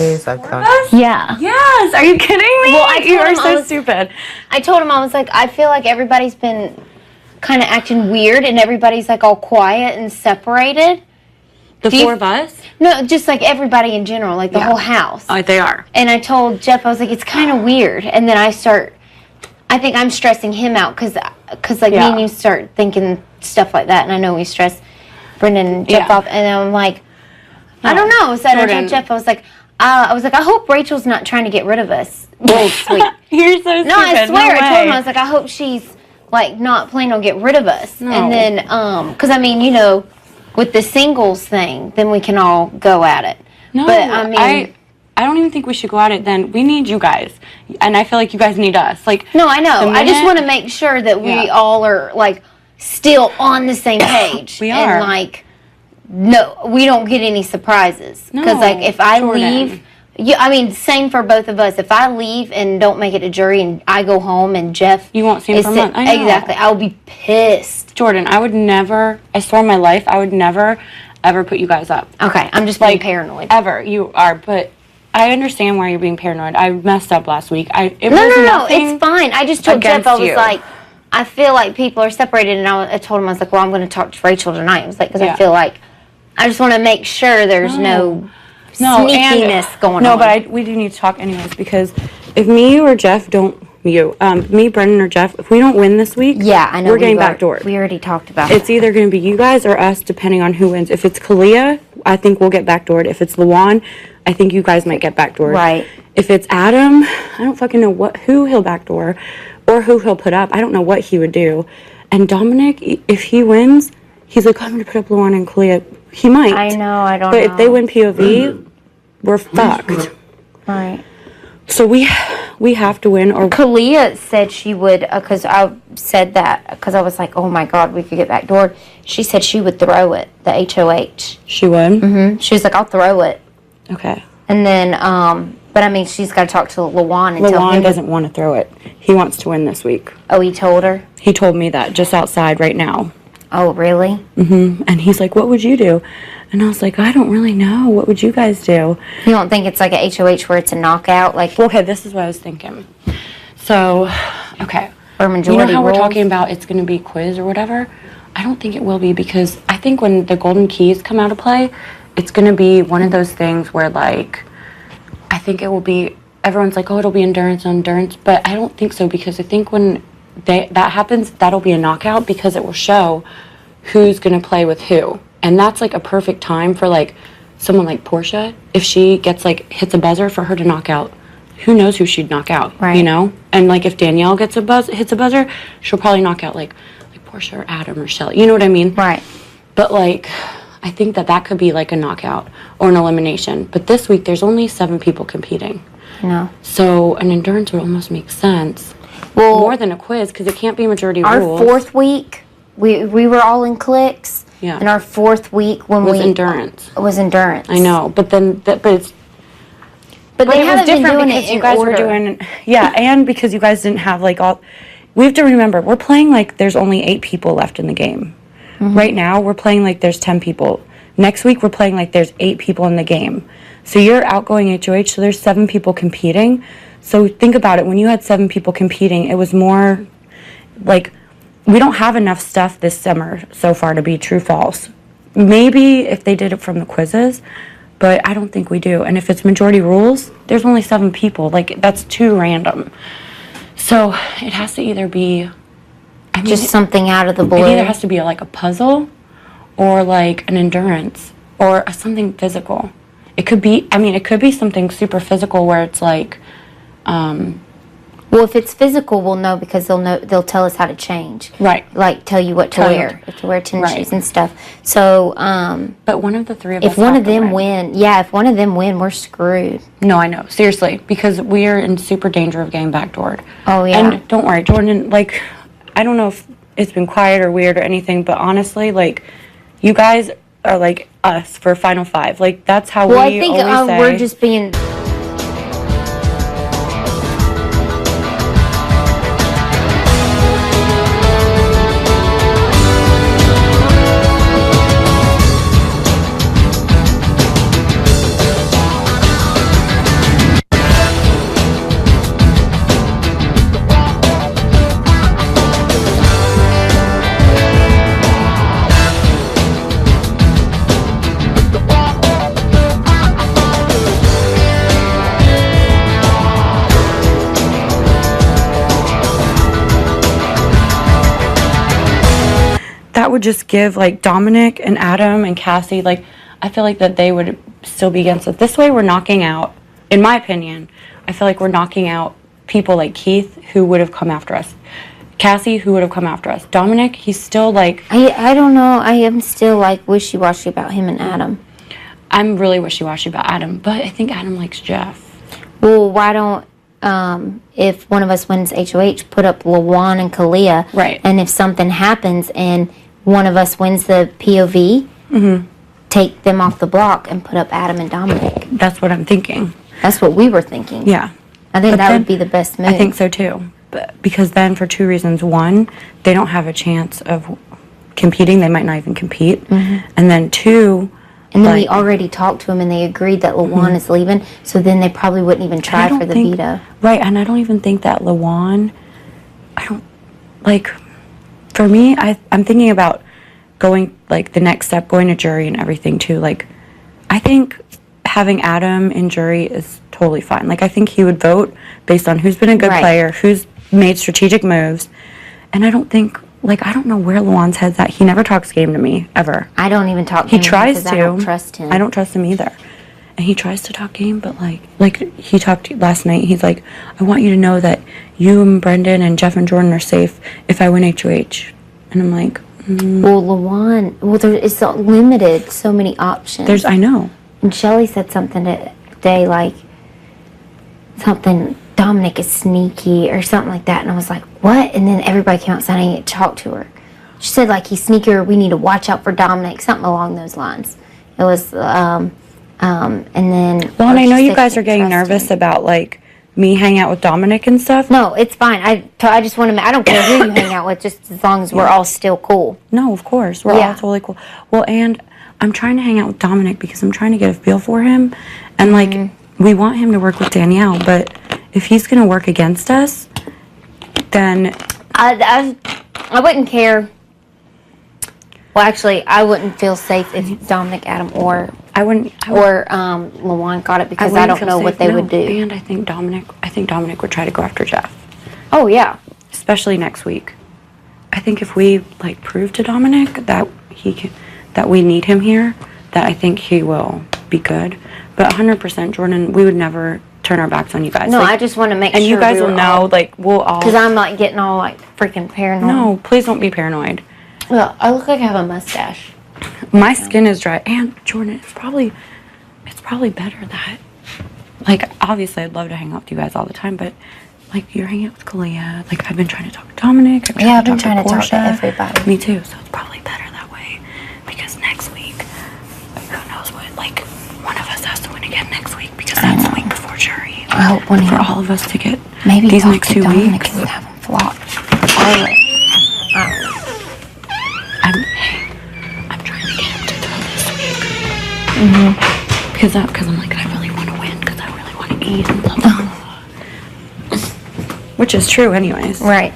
please? I've got Yeah. Yes. Are you kidding me? Well, you are so stupid. I told him, I was like, I feel like everybody's been kind of acting weird, and everybody's like all quiet and separated. The four of us? No, just like everybody in general, like the whole house. Oh, they are. And I told Jeff, I was like, it's kind of weird. And then I think I'm stressing him out because like me and you start thinking stuff like that, and I know we stress Brendan and Jeff off, and I'm like, I don't know. So I told Jeff, I was like, I hope Rachel's not trying to get rid of us. Well, sweet. You're so stupid. No, I swear. I told him, I was like, I hope she's like not planning on getting rid of us. No. And then, because I mean, you know, with the singles thing, then we can all go at it. No, but I mean, I don't even think we should go at it then. We need you guys. And I feel like you guys need us. Like, no, I know. I just want to make sure that we all are like still on the same page. We are. And like, no, we don't get any surprises. Because like if I leave, I mean, same for both of us. If I leave and don't make it to jury and I go home and Jeff, you won't see him for a month. I know. Exactly. I'll be pissed. Jordan, I would never, I swear on my life, I would never ever put you guys up. Okay, I'm just being paranoid. Ever. You are, but I understand why you're being paranoid. I messed up last week. No, it's fine. I just told Jeff, I was like, I feel like people are separated, and I told him, I was like, well, I'm going to talk to Rachel tonight. I was like, because I feel like, I just want to make sure there's no sneakiness going on. No, but we do need to talk anyways, because if me or Jeff don't, me, Brendan, or Jeff, if we don't win this week, I know we're getting backdoored. We already talked about it. It's either going to be you guys or us, depending on who wins. If it's Kalia, I think we'll get backdoored. If it's Luan, I think you guys might get backdoored. Right. If it's Adam, I don't fucking know who he'll backdoor or who he'll put up. I don't know what he would do. And Dominic, if he wins, he's like, I'm going to put up Luan and Kalia. He might. I know, I don't know. But if they win POV, we're fucked. Right. So we have to win. Or Kalia said she would, because I said that, because I was like, oh my God, we could get backdoored. She said she would throw it, the HOH. She would? Mm-hmm. She was like, I'll throw it. Okay. And then, but I mean, she's got to talk to Luan and tell him. Luan doesn't want to throw it. He wants to win this week. Oh, he told her? He told me that just outside right now. Oh, really? Mm-hmm. And he's like, what would you do? And I was like, I don't really know. What would you guys do? You don't think it's like a HOH where it's a knockout? Like, okay, this is what I was thinking. So, okay. Or majority you know how rules? we're talking about it's going to be quiz or whatever? I don't think it will be, because I think when the golden keys come out of play, it's going to be one of those things where, like, I think it will be, everyone's like, oh, it'll be endurance, but I don't think so, because I think when that happens, that'll be a knockout, because it will show who's going to play with who. And that's, like, a perfect time for, like, someone like Portia, if she gets, like, hits a buzzer for her to knock out, who knows who she'd knock out, right? You know? And, like, if Danielle hits a buzzer, she'll probably knock out, like Portia or Adam or Shelly. You know what I mean? Right. But, like, I think that could be, like, a knockout or an elimination. But this week, there's only 7 people competing. No. So an endurance would almost make sense. Well, more than a quiz, because it can't be majority rules. Our 4th week, we were all in cliques. Yeah. And our 4th week when was endurance. Was endurance. I know, but then but it's. But they haven't been doing because it in you guys order. were doing, and because you guys didn't have like all. We have to remember, we're playing like there's only 8 people left in the game. Mm-hmm. Right now, we're playing like there's 10 people. Next week, we're playing like there's 8 people in the game. So you're outgoing HOH, so there's 7 people competing. So think about it. When you had 7 people competing, it was more like we don't have enough stuff this summer so far to be true-false. Maybe if they did it from the quizzes, but I don't think we do. And if it's majority rules, there's only 7 people. Like, that's too random. So it has to either be... just something out of the blue. It either has to be like a puzzle or like an endurance or something physical. It could be, it could be something super physical where it's like... well, if it's physical, we'll know because they'll tell us how to change. Right. Like tell you what to wear. To wear tennis shoes and stuff. So, but one of the 3 of us if one of them win, we're screwed. No, I know. Seriously. Because we are in super danger of getting backdoored. Oh, yeah. And don't worry, Jordan, like, I don't know if it's been quiet or weird or anything, but honestly, like, you guys are like us for Final 5. Like, that's how we always say. Well, I think we're just being... that would just give, like, Dominic and Adam and Cassie, like, I feel like that they would still be against it. This way we're knocking out, in my opinion, I feel like we're knocking out people like Keith, who would have come after us. Cassie, who would have come after us. Dominic, he's still, like... I don't know. I am still, like, wishy-washy about him and Adam. I'm really wishy-washy about Adam, but I think Adam likes Jeff. Well, why don't... if one of us wins HOH, put up LaJuan and Kalia. Right. And if something happens and one of us wins the POV, take them off the block and put up Adam and Dominic. That's what I'm thinking. That's what we were thinking. Yeah. I think that would be the best move. I think so too. But because then for 2 reasons. One, they don't have a chance of competing. They might not even compete. And then 2... And then we already talked to them, and they agreed that LaJuan is leaving, so then they probably wouldn't even try for the veto. Right, and I don't even think that LaJuan, for me, I'm thinking about going, like, the next step, going to jury and everything, too. Like, I think having Adam in jury is totally fine. Like, I think he would vote based on who's been a good player, who's made strategic moves, and I don't think... Like, I don't know where LaJuan's head's at. He never talks game to me, ever. I don't even talk game. He tries to. I don't trust him. I don't trust him either. And he tries to talk game, but, like he talked last night. He's like, I want you to know that you and Brendan and Jeff and Jordan are safe if I win HOH. And I'm like... Well, LaJuan... it's limited. So many options. I know. And Shelly said something today, like... Something... Dominic is sneaky or something like that, and I was like, what? And then everybody came outside and I didn't talk to her. She said, like, he's sneaky, or we need to watch out for Dominic, something along those lines. It was and then... Well, and I know you guys are getting nervous about, like, me hanging out with Dominic and stuff. No, it's fine. I just want to... I don't care who you hang out with, just as long as we're all still cool. No, of course. We're all totally cool. Well, and I'm trying to hang out with Dominic because I'm trying to get a feel for him, and, like, we want him to work with Danielle, but... If he's going to work against us, then... I wouldn't care. Well, actually, I wouldn't feel safe if Dominic, Adam, or LaJuan got it, because I don't know what they would do. And I think Dominic would try to go after Jeff. Oh, yeah. Especially next week. I think if we, like, prove to Dominic that that we need him here, that I think he will be good. But 100%, Jordan, we would never... turn our backs on you guys. No, I just want to make sure. And you guys will know, like, we'll all... Because I'm not getting all, like, freaking paranoid. No, please don't be paranoid. Well, I look like I have a mustache. My skin is dry. And, Jordan, it's probably better that... Like, obviously, I'd love to hang out with you guys all the time, but, like, you're hanging out with Kalia. Like, I've been trying to talk to Dominic. I've been trying to talk to everybody. Me too, so it's probably better that way. Because next week, who knows what, like... One of us has to win again next week, because that's the week before jury. I hope one for all of us to get maybe these next 2 weeks. And have them flop. I'm trying to get him to throw this week. Because I'm like, I really want to win, because I really want to eat and blah, blah, blah. Which is true anyways. Right.